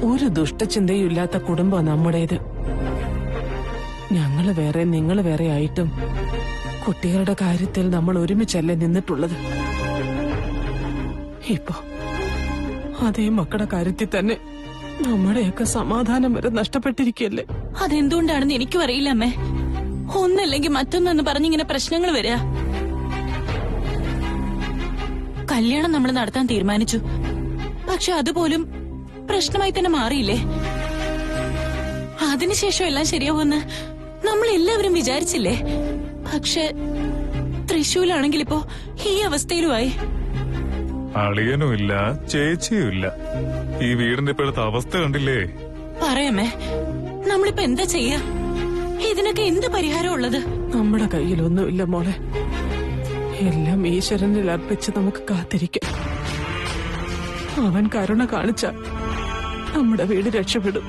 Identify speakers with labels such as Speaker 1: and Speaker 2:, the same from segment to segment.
Speaker 1: ഒരു ദുഷ്ടചിന്തയും ഇല്ലാത്ത കുടുംബം നമ്മുടേത്. ഞങ്ങള് വേറെ നിങ്ങൾ വേറെ ആയിട്ടും കുട്ടികളുടെ കാര്യത്തിൽ നമ്മൾ ഒരുമിച്ചല്ലേ നിന്നിട്ടുള്ളത്. ഇപ്പൊ അതേ മക്കളുടെ കാര്യത്തിൽ തന്നെ നമ്മുടെയൊക്കെ സമാധാനം വരെ നഷ്ടപ്പെട്ടിരിക്കല്ലേ.
Speaker 2: അതെന്തുകൊണ്ടാണെന്ന് എനിക്കും അറിയില്ല അമ്മേ. ഒന്നല്ലെങ്കിൽ മറ്റൊന്നെന്ന് പറഞ്ഞിങ്ങനെ പ്രശ്നങ്ങൾ വരിക. കല്യാണം നമ്മൾ നടത്താൻ തീരുമാനിച്ചു, പക്ഷെ അതുപോലും പ്രശ്നമായി തന്നെ മാറിയില്ലേ. അതിനുശേഷം എല്ലാം ശരിയാവുമെന്ന് നമ്മൾ എല്ലാവരും വിചാരിച്ചില്ലേ. പക്ഷെ തൃശ്ശൂലാണെങ്കിൽ ഇപ്പോ ഈ അവസ്ഥയിലുമായി.
Speaker 3: അളിയനും ഇല്ല, ചേച്ചിയും ഇല്ല. ഈ വീടിന്റെ ഇപ്പോഴത്തെ അവസ്ഥ കണ്ടില്ലേ?
Speaker 2: പറയാമേ, നമ്മളിപ്പോ എന്താ ചെയ്യാ? ഇതിനൊക്കെ എന്ത് പരിഹാരം ഉള്ളത്?
Speaker 1: നമ്മുടെ കയ്യിലൊന്നുമില്ല മോളെ. എല്ലാം ഈശ്വരനിൽ അർപ്പിച്ച് നമുക്ക് കാത്തിരിക്കാം. അവൻ കരുണ കാണിച്ച നമ്മുടെ വീട് രക്ഷപ്പെടും.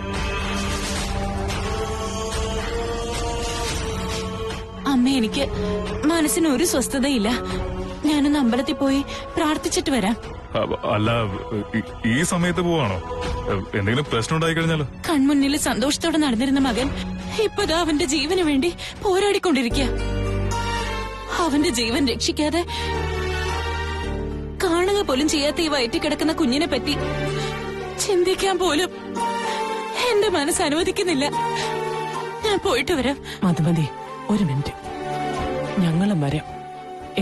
Speaker 2: അമ്മ, എനിക്ക് മനസ്സിന് ഒരു സ്വസ്ഥതയില്ല. ഞാനൊന്ന് അമ്പലത്തിൽ പോയി പ്രാർത്ഥിച്ചിട്ട് വരാം.
Speaker 3: അല്ല, ഈ സമയത്ത് പോവാണോ? എന്തെങ്കിലും പ്രശ്നം ഉണ്ടായി കഴിഞ്ഞാലോ?
Speaker 2: കൺമുന്നിൽ സന്തോഷത്തോടെ നടന്നിരുന്ന മകൻ ഇപ്പതാ അവന്റെ ജീവന് വേണ്ടി പോരാടിക്കൊണ്ടിരിക്കുക. അവന്റെ ജീവൻ രക്ഷിക്കാതെ കാണുക പോലും ചെയ്യാത്ത ഈ വയറ്റിൽ കിടക്കുന്ന കുഞ്ഞിനെ പറ്റി ചിന്തിക്കാൻ പോലും എന്റെ മനസ്സ് അനുവദിക്കുന്നില്ല. ഞാൻ പോയിട്ട് വരാം.
Speaker 1: മതി, ഒരു മിനിറ്റ്. ഞങ്ങളും വരാം.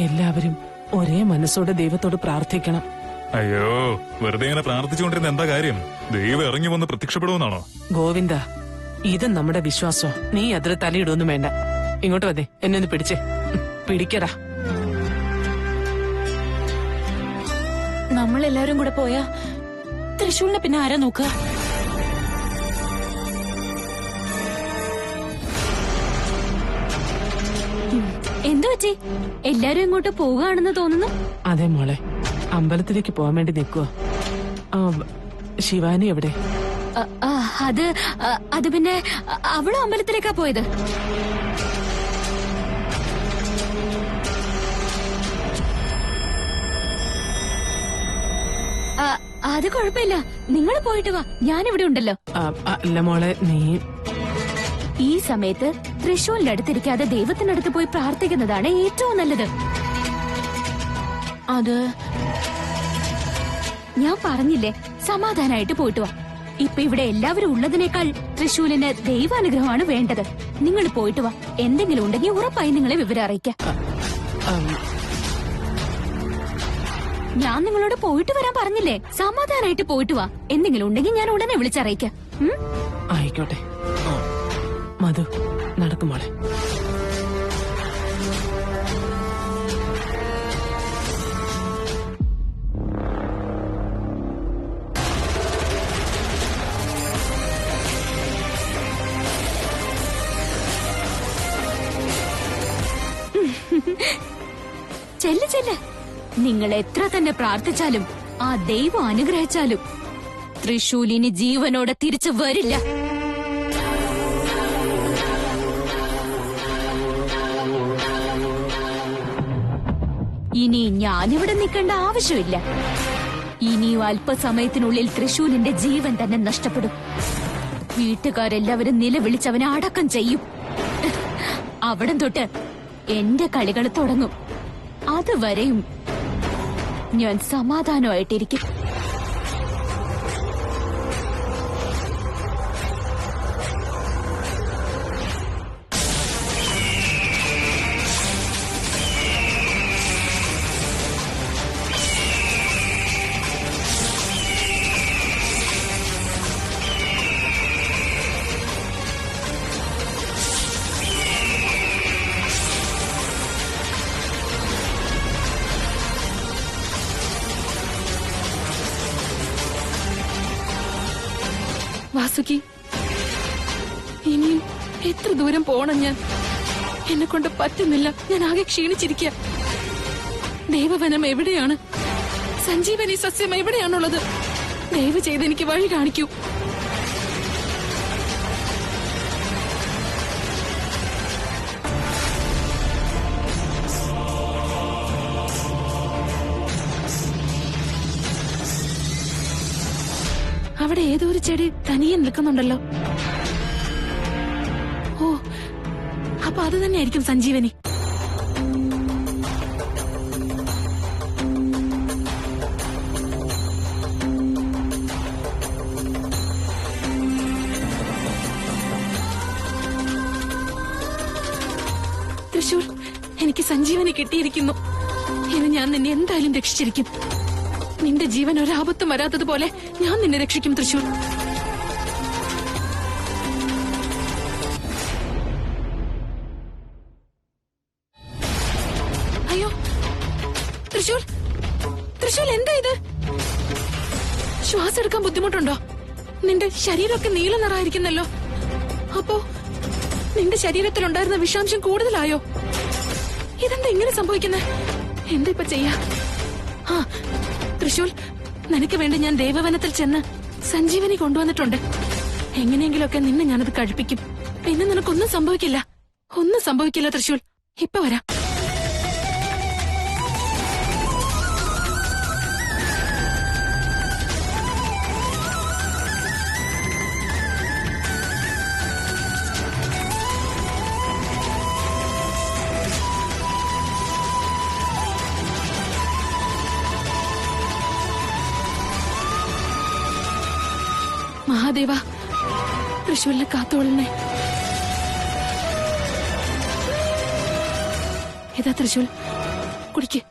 Speaker 1: എല്ലാവരും ഒരേ മനസ്സോടെ ദൈവത്തോട് പ്രാർത്ഥിക്കണം.
Speaker 3: അയ്യോ, വെറുതെ ഇങ്ങനെ പ്രാർത്ഥിച്ചുകൊണ്ടിരുന്ന എന്താ കാര്യം? ദൈവം ഇറങ്ങി വന്ന് പ്രത്യക്ഷപ്പെടുമെന്നാണോ?
Speaker 1: ഗോവിന്ദ, ഇത് നമ്മുടെ വിശ്വാസം. നീ അതിൽ തലയിടൊന്നും വേണ്ട. ഇങ്ങോട്ട് വന്നേ, എന്നെ ഒന്ന് പിടിച്ചേ. പിടിക്കടാ.
Speaker 2: നമ്മളെല്ലാരും കൂടെ പോയാ തൃശ്ശൂരിനെ പിന്നെ ആരാ നോക്കുക?
Speaker 4: എന്തു പറ്റി? എല്ലാരും ഇങ്ങോട്ട് പോവുകയാണെന്ന് തോന്നുന്നു.
Speaker 1: അതെ മോളെ, അമ്പലത്തിലേക്ക് പോകാൻ വേണ്ടി നിൽക്കുക. ശിവാനി എവിടെ?
Speaker 4: അത് പിന്നെ അവളും അമ്പലത്തിലേക്കാ പോയത്. അത് കുഴപ്പമില്ല, നിങ്ങൾ പോയിട്ട് വാ, ഞാനിവിടെ ഉണ്ടല്ലോ.
Speaker 1: അല്ല മോളെ, നീ
Speaker 4: ഈ സമയത്ത് തൃശ്ശൂലിന്റെ അടുത്തിരിക്കാതെ ദൈവത്തിനടുത്ത് പോയി പ്രാർത്ഥിക്കുന്നതാണ് ഏറ്റവും നല്ലത്.
Speaker 2: അത്
Speaker 4: ഞാൻ പറഞ്ഞില്ലേ, സമാധാനായിട്ട് പോയിട്ട് വാ. ഇപ്പൊ ഇവിടെ എല്ലാവരും ഉള്ളതിനേക്കാൾ തൃശ്ശൂലിന് ദൈവാനുഗ്രഹമാണ് വേണ്ടത്. നിങ്ങൾ പോയിട്ട് വാ. എന്തെങ്കിലും ഉണ്ടെങ്കിൽ ഉറപ്പായി നിങ്ങളെ വിവരം അറിയിക്കാം. ഞാൻ നിങ്ങളോട് പോയിട്ട് വരാൻ പറഞ്ഞില്ലേ? സമാധാനായിട്ട് പോയിട്ട് വാ. എന്തെങ്കിലും ഉണ്ടെങ്കിൽ ഞാൻ ഉടനെ വിളിച്ചറിയിക്കാം.
Speaker 1: ആയിക്കോട്ടെ. മധു, നടക്കും മോളെ.
Speaker 4: ചെല്ല് ചെല്ല്. നിങ്ങൾ എത്ര തന്നെ പ്രാർത്ഥിച്ചാലും ആ ദൈവം അനുഗ്രഹിച്ചാലും തൃശ്ശൂലിനി ജീവനോടെ തിരിച്ചു വരില്ല. ഇനി ഞാനിവിടെ നിൽക്കേണ്ട ആവശ്യമില്ല. ഇനിയും അല്പസമയത്തിനുള്ളിൽ തൃശ്ശൂലിന്റെ ജീവൻ തന്നെ നഷ്ടപ്പെടും. വീട്ടുകാരെല്ലാവരും നിലവിളിച്ചവനെ അടക്കം ചെയ്യും. അവിടം തൊട്ട് എന്റെ കളികൾ തുടങ്ങും. അതുവരെയും ഞാൻ സമാധാനമായിട്ടിരിക്കും.
Speaker 2: വാസുകി, ഇനിയും എത്ര ദൂരം പോണം? ഞാൻ എന്നെ കൊണ്ട് പറ്റുന്നില്ല. ഞാൻ ആകെ ക്ഷീണിച്ചിരിക്കുക. ദേവവനം എവിടെയാണ്? സഞ്ജീവനി സസ്യം എവിടെയാണുള്ളത്? ദയവ് ചെയ്ത് എനിക്ക് വഴി കാണിക്കൂ. അവിടെ ഏതോ ഒരു ചെടി തനിയെ നിൽക്കുന്നുണ്ടല്ലോ. ഓ, അപ്പൊ അത് തന്നെയായിരിക്കും സഞ്ജീവനി. തൃശൂർ, എനിക്ക് സഞ്ജീവനി കിട്ടിയിരിക്കുന്നു. ഇനി ഞാൻ നിന്നെ എന്തായാലും രക്ഷിച്ചിരിക്കും. നിന്റെ ജീവൻ ഒരാപത്തും വരാത്തതുപോലെ ഞാൻ നിന്നെ രക്ഷിക്കും തൃശൂർ. അയ്യോ തൃശൂർ, തൃശൂർ എന്താ ഇത്? ശ്വാസം എടുക്കാൻ ബുദ്ധിമുട്ടുണ്ടോ? നിന്റെ ശരീരമൊക്കെ നീല നിറായിരിക്കുന്നല്ലോ. അപ്പോ നിന്റെ ശരീരത്തിലുണ്ടായിരുന്ന വിഷാംശം കൂടുതലായോ? ഇതെന്താ ഇങ്ങനെ സംഭവിക്കുന്നത്? എന്താ ഇപ്പൊ ചെയ്യാ? ആ തൃശൂൽ, നിനക്ക് വേണ്ടി ഞാൻ ദേവവനത്തിൽ ചെന്ന് സഞ്ജീവനി കൊണ്ടുവന്നിട്ടുണ്ട്. എങ്ങനെയെങ്കിലുമൊക്കെ നിന്നെ ഞാനത് കഴിപ്പിക്കും. പിന്നെ നിനക്കൊന്നും സംഭവിക്കില്ല. ഒന്നും സംഭവിക്കില്ല തൃശൂൽ. ഇപ്പൊ വരാം. മഹാദേവ, തൃശൂലിനെ കാത്തോളണേ. ഇതാ തൃശൂൽ, കുടിക്ക്.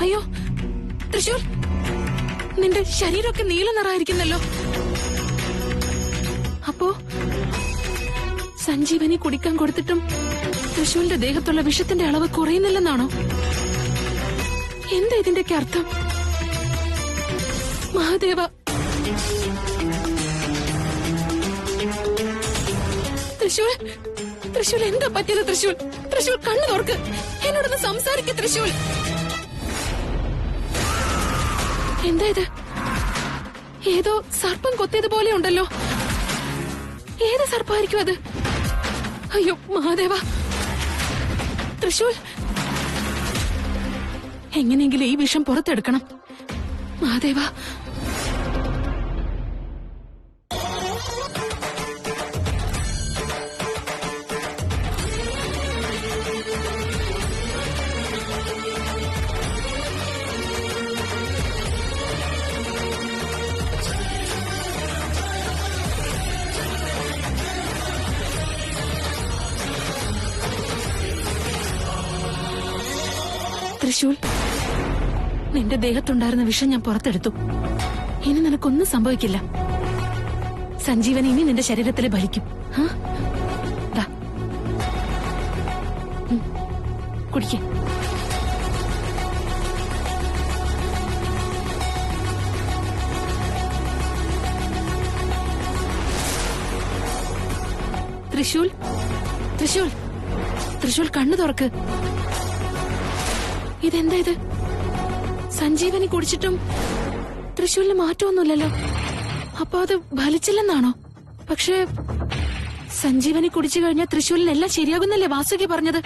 Speaker 2: അയ്യോ തൃശൂൽ, നിന്റെ ശരീരമൊക്കെ നീല നിറായിരിക്കുന്നല്ലോ. അപ്പോ സഞ്ജീവനി കുടിക്കാൻ കൊടുത്തിട്ടും തൃശൂലിന്റെ ദേഹത്തുള്ള വിഷത്തിന്റെ അളവ് കുറയുന്നില്ലെന്നാണോ? എന്താ ഇതിന്റെയൊക്കെ അർത്ഥം? മഹാദേവ, തൃശൂൽ, തൃശൂൽ എന്താ പറ്റിയത്? തൃശൂൽ, തൃശൂൽ കണ്ണു തുറക്ക്. എന്നോടൊന്ന് സംസാരിക്ക തൃശൂൽ. എന്താ ഇത്? ഏതോ സർപ്പം കൊത്തിയതുപോലെ ഉണ്ടല്ലോ. ഏത് സർപ്പമായിരിക്കും അത്? അയ്യോ മഹാദേവ, തൃശൂൽ, എങ്ങനെയെങ്കിലും ഈ വിഷം പുറത്തെടുക്കണം. മഹാദേവ, തൃശൂൽ, നിന്റെ ദേഹത്തുണ്ടായിരുന്ന വിഷം ഞാൻ പുറത്തെടുത്തു. ഇനി നിനക്കൊന്നും സംഭവിക്കില്ല. സഞ്ജീവൻ ഇനി നിന്റെ ശരീരത്തിൽ ഫലിക്കും. കുടിക്ക. തൃശൂൽ, തൃശൂൽ, തൃശൂൽ കണ്ണു തുറക്ക്. ഇതെന്താ ഇത്? സഞ്ജീവനി കുടിച്ചിട്ടും തൃശൂലിന് മാറ്റമൊന്നുമില്ലല്ലോ. അപ്പൊ അത് ഫലിച്ചില്ലെന്നാണോ? പക്ഷേ സഞ്ജീവനി കുടിച്ചു കഴിഞ്ഞാൽ തൃശൂലിനെല്ലാം ശരിയാകുന്നല്ലേ വാസുകി പറഞ്ഞത്?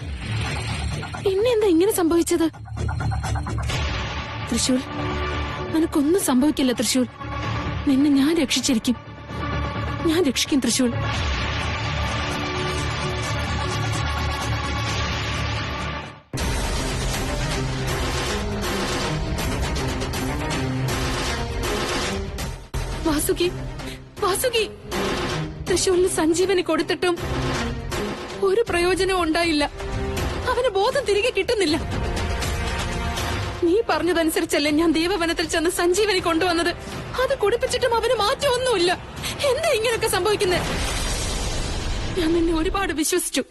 Speaker 2: പിന്നെ എന്താ ഇങ്ങനെ സംഭവിച്ചത്? തൃശൂൽ, നിനക്കൊന്നും സംഭവിക്കില്ല തൃശൂൽ. നിന്നെ ഞാൻ രക്ഷിച്ചിരിക്കും. ഞാൻ രക്ഷിക്കും തൃശൂൽ. വാസുകി, വാസുകി, തൃശൂലിന് സഞ്ജീവനി കൊടുത്തിട്ടും ഒരു പ്രയോജനവും ഉണ്ടായില്ല. അവന് ബോധം തിരികെ കിട്ടുന്നില്ല. നീ പറഞ്ഞതനുസരിച്ചല്ലേ ഞാൻ ദേവവനത്തിൽ ചെന്ന് സഞ്ജീവനി കൊണ്ടുവന്നത്. അത് കുടിപ്പിച്ചിട്ടും അവന് മാറ്റമൊന്നുമില്ല. എന്താ ഇങ്ങനെയൊക്കെ സംഭവിക്കുന്നത്? ഞാൻ നിന്നെ ഒരുപാട് വിശ്വസിച്ചു.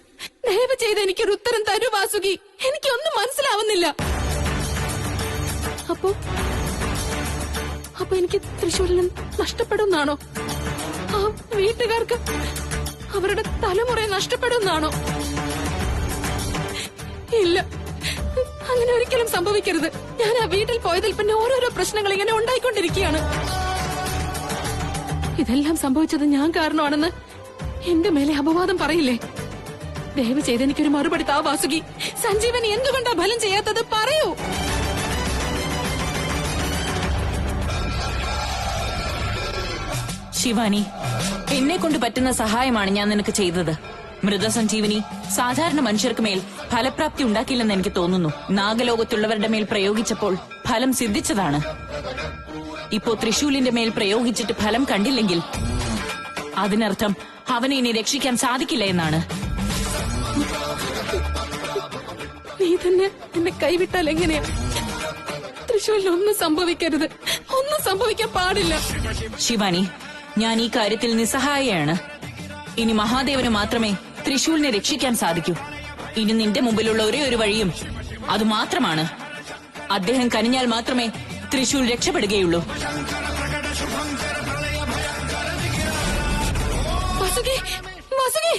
Speaker 2: ദയവ് ചെയ്ത് എനിക്കൊരു ഉത്തരം തരൂ വാസുകി. എനിക്കൊന്നും മനസ്സിലാവുന്നില്ല. അപ്പൊ എനിക്ക് തൃശ്ശൂരിൽ നഷ്ടപ്പെടുന്നാണോ? ആ വീട്ടുകാർക്ക് അവരുടെ തലമുറയെ നഷ്ടപ്പെടുന്നാണോ? ഇല്ല, അങ്ങനെ ഒരിക്കലും സംഭവിക്കരുത്. ഞാൻ ആ വീട്ടിൽ പോയതിൽ പിന്നെ ഓരോരോ പ്രശ്നങ്ങൾ ഇങ്ങനെ ഉണ്ടായിക്കൊണ്ടിരിക്കുകയാണ്. ഇതെല്ലാം സംഭവിച്ചത് ഞാൻ കാരണമാണെന്ന് എന്റെ മേലെ അപവാദം പറയില്ലേ? ദയവ് ചെയ്ത് എനിക്കൊരു മറുപടി താ വാസുകി. സഞ്ജീവനി എന്തുകൊണ്ടാ ഫലം ചെയ്യാത്തത് പറയൂ.
Speaker 5: ശിവാനി, എന്നെ കൊണ്ട് പറ്റുന്ന സഹായമാണ് ഞാൻ നിനക്ക് ചെയ്തത്. മൃതസഞ്ജീവനി സാധാരണ മനുഷ്യർക്ക് മേൽ ഫലപ്രാപ്തി ഉണ്ടാക്കില്ലെന്ന് എനിക്ക് തോന്നുന്നു. നാഗലോകത്തുള്ളവരുടെ മേൽ പ്രയോഗിച്ചപ്പോൾ ഫലം സിദ്ധിച്ചതാണ്. ഇപ്പോ തൃശൂലിന്റെ മേൽ പ്രയോഗിച്ചിട്ട് ഫലം കണ്ടില്ലെങ്കിൽ അതിനർത്ഥം അവനെ ഇനി രക്ഷിക്കാൻ സാധിക്കില്ല എന്നാണ്.
Speaker 2: നീ തന്നെ എന്നെ കൈവിട്ടാൽ എങ്ങനെയാ? തൃശൂലിന് ഒന്നും സംഭവിക്കരുത്, ഒന്നും സംഭവിക്കാൻ പാടില്ല.
Speaker 5: ശിവാനി, ഞാൻ ഈ കാര്യത്തിൽ നിസ്സഹായയാണ്. ഇനി മഹാദേവന് മാത്രമേ തൃശൂലിനെ രക്ഷിക്കാൻ സാധിക്കൂ. ഇനി നിന്റെ മുമ്പിലുള്ള ഒരേ ഒരു വഴിയും അത് മാത്രമാണ്. അദ്ദേഹം കനിഞ്ഞാൽ മാത്രമേ തൃശൂൽ രക്ഷപ്പെടുകയുള്ളൂ.
Speaker 2: വാസുകി, വാസുകി,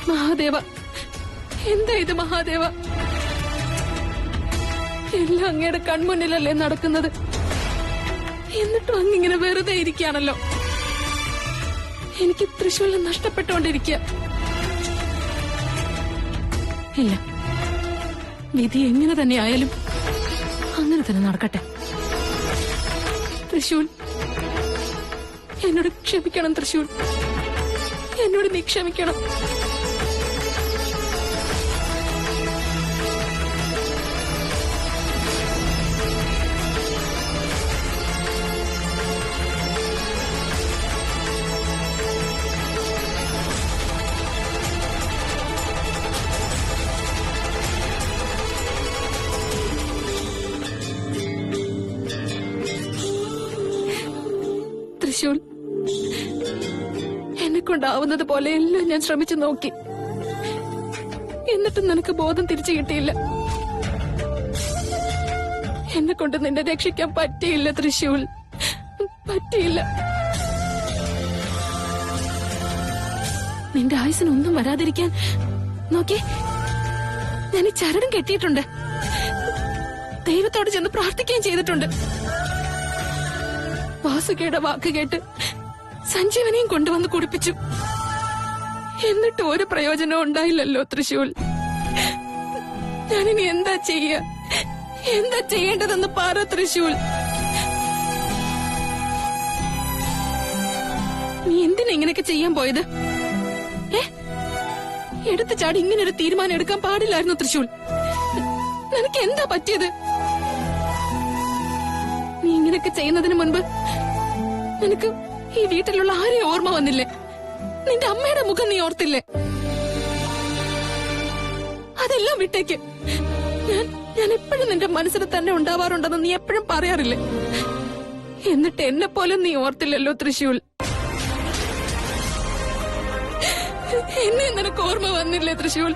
Speaker 2: മഹാദേവ, എന്താ ഇത് മഹാദേവ? എല്ലാം അങ്ങയുടെ കൺമുന്നിലല്ലേ നടക്കുന്നത്, എന്നിട്ടും അങ്ങിങ്ങനെ വെറുതെ ഇരിക്കുകയാണല്ലോ. എനിക്ക് തൃശ്ശൂലിനെ നഷ്ടപ്പെട്ടുകൊണ്ടിരിക്കുക. ഇല്ല, വിധി എങ്ങനെ തന്നെ ആയാലും അങ്ങനെ തന്നെ നടക്കട്ടെ. തൃശ്ശൂൽ, എന്നോട് ക്ഷമിക്കണം. തൃശ്ശൂൽ, എന്നോട് നീ ക്ഷമിക്കണം. തൃശ്ശൂൽ, എന്നെ കൊണ്ടാവുന്നത് പോലെ എല്ലാം ഞാൻ ശ്രമിച്ചു നോക്കി. എന്നിട്ടും നിനക്ക് ബോധം തിരിച്ചു കിട്ടിയില്ല. എന്നെ കൊണ്ട് നിന്നെ രക്ഷിക്കാൻ പറ്റിയില്ല തൃശ്ശൂൽ, പറ്റിയില്ല. നിന്റെ ആയുസിനൊന്നും വരാതിരിക്കാൻ നോക്കി ഞാൻ ഈ ചരടും കെട്ടിയിട്ടുണ്ട്. ദൈവത്തോട് ചെന്ന് പ്രാർത്ഥിക്കുകയും ചെയ്തിട്ടുണ്ട്. വാസുകിയുടെ വാക്ക് കേട്ട് സഞ്ജീവനെയും കൊണ്ടുവന്ന് കുടിപ്പിച്ചു. എന്നിട്ട് ഒരു പ്രയോജനവും ഉണ്ടായില്ലല്ലോ തൃശൂൽ. ഞാനിനി എന്താ ചെയ്യേണ്ടതെന്ന് പറ തൃശൂൽ. നീ എന്തിനാ ഇങ്ങനെയൊക്കെ ചെയ്യാൻ പോയത്? എടുത്തു ചാടി ഇങ്ങനെ ഒരു തീരുമാനം എടുക്കാൻ പാടില്ലായിരുന്നു തൃശൂൽ. നിനക്ക് എന്താ പറ്റിയത്? നീ ഇങ്ങനെയൊക്കെ ചെയ്യുന്നതിന് മുൻപ് നിനക്ക് ഈ വീട്ടിലുള്ള ആരെയും ഓർമ്മ വന്നില്ലേ? നിന്റെ അമ്മയുടെ മുഖം നീ ഓർത്തില്ലേ? അതെല്ലാം വിട്ടേക്ക്. ഞാൻ എപ്പോഴും നിന്റെ മനസ്സിൽ തന്നെ ഉണ്ടാവാറുണ്ടെന്ന് നീ എപ്പോഴും പറയാറില്ലേ? എന്നിട്ട് എന്നെ പോലും നീ ഓർത്തില്ലല്ലോ തൃശൂൽ. എന്നെ നിനക്ക് ഓർമ്മ വന്നില്ലേ തൃശൂൽ?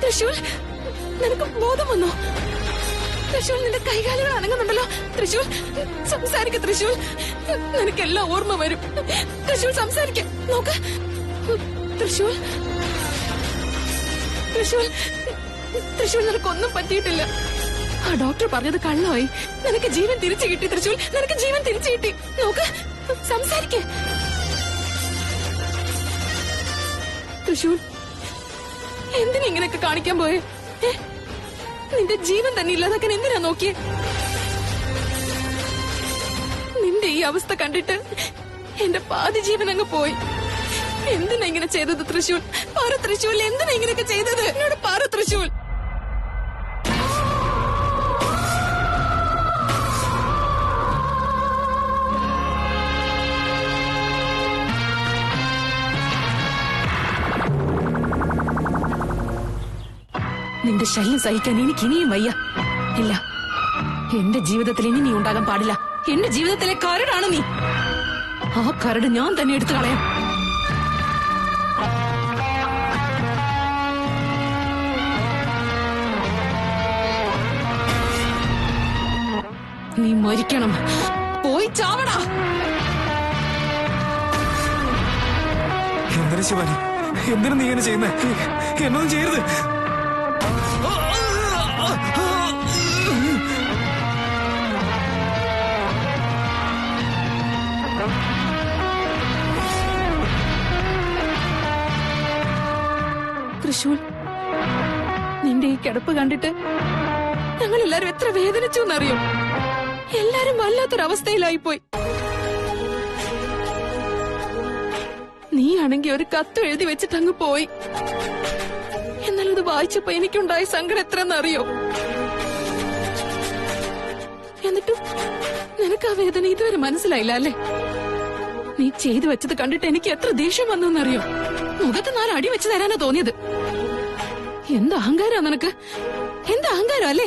Speaker 2: തൃശൂൽ, നിനക്ക് ബോധം വന്നോ? തൃശൂൽ, നിന്റെ കൈകാലുകൾ അനങ്ങുന്നുണ്ടല്ലോ. തൃശൂൽ, സംസാരിക്ക തൃശൂൽ. നിനക്കെല്ലാം ഓർമ്മ വരും. തൃശൂൽ, സംസാരിക്ക. നോക്ക് തൃശൂൽ. തൃശൂൽ, തൃശൂൽ, നിനക്കൊന്നും പറ്റിയിട്ടില്ല. ആ ഡോക്ടർ പറഞ്ഞത് കള്ളമായി. നിനക്ക് ജീവൻ തിരിച്ചു കിട്ടി തൃശൂൽ, നിനക്ക് ജീവൻ തിരിച്ചു കിട്ടി. നോക്ക്, സംസാരിക്കേ. തൃശൂൽ, എന്തിനാ ഇങ്ങനെയൊക്കെ കാണിക്കാൻ പോയേ? നിന്റെ ജീവൻ തന്നെ ഇല്ലാതാക്കാൻ എന്തിനാ നോക്കിയേ? നിന്റെ ഈ അവസ്ഥ കണ്ടിട്ട് എന്റെ പാതി ജീവൻ അങ്ങ് പോയി. എന്തിനാ ഇങ്ങനെ ചെയ്തത് തൃശൂൽ? പറ തൃശൂൽ, എന്തിനാ ഇങ്ങനെയൊക്കെ ചെയ്തത്? എന്നോട് പറ തൃശൂൽ. നിന്റെ ശല്യം സഹിക്കാൻ എനിക്ക് ഇനിയും വയ്യ. ഇല്ല, എന്റെ ജീവിതത്തിൽ ഇനി നീ ഉണ്ടാകാൻ പാടില്ല. എന്റെ ജീവിതത്തിലെ കരടാണ് നീ. ആ കരട് ഞാൻ തന്നെ എടുത്തു കളയാം. നീ മരിക്കണം. പോയി ചാവടാ.
Speaker 6: എന്തിനാ ശിവാനി, എന്തിനാ നീ ഇങ്ങനെ ചെയ്യുന്നേ? എന്നൊന്നും ചെയ്യരുത്.
Speaker 2: തൃശൂൽ, നിന്റെ ഈ കിടപ്പ് കണ്ടിട്ട് ഞങ്ങൾ എല്ലാരും എത്ര വേദനിച്ചു എന്നറിയോ? എല്ലാരും വല്ലാത്തൊരവസ്ഥയിലായിപ്പോയി. നീയാണെങ്കി ഒരു കത്ത് എഴുതി വെച്ചിട്ട് അങ്ങ് പോയി. എന്നാൽ അത് വായിച്ചപ്പോ എനിക്കുണ്ടായ സങ്കടം എത്രയെന്നറിയോ? എന്നിട്ടും നിനക്ക് ആ വേദന ഇതുവരെ മനസ്സിലായില്ല അല്ലേ? നീ ചെയ്തു വെച്ചത് കണ്ടിട്ട് എനിക്ക് എത്ര ദേഷ്യം വന്നെന്നറിയോ? മുഖത്ത് 4 അടി വെച്ച് തരാനാ തോന്നിയത്. എന്ത് അഹങ്കാരാ നിനക്ക്? എന്ത് അഹങ്കാരം അല്ലേ?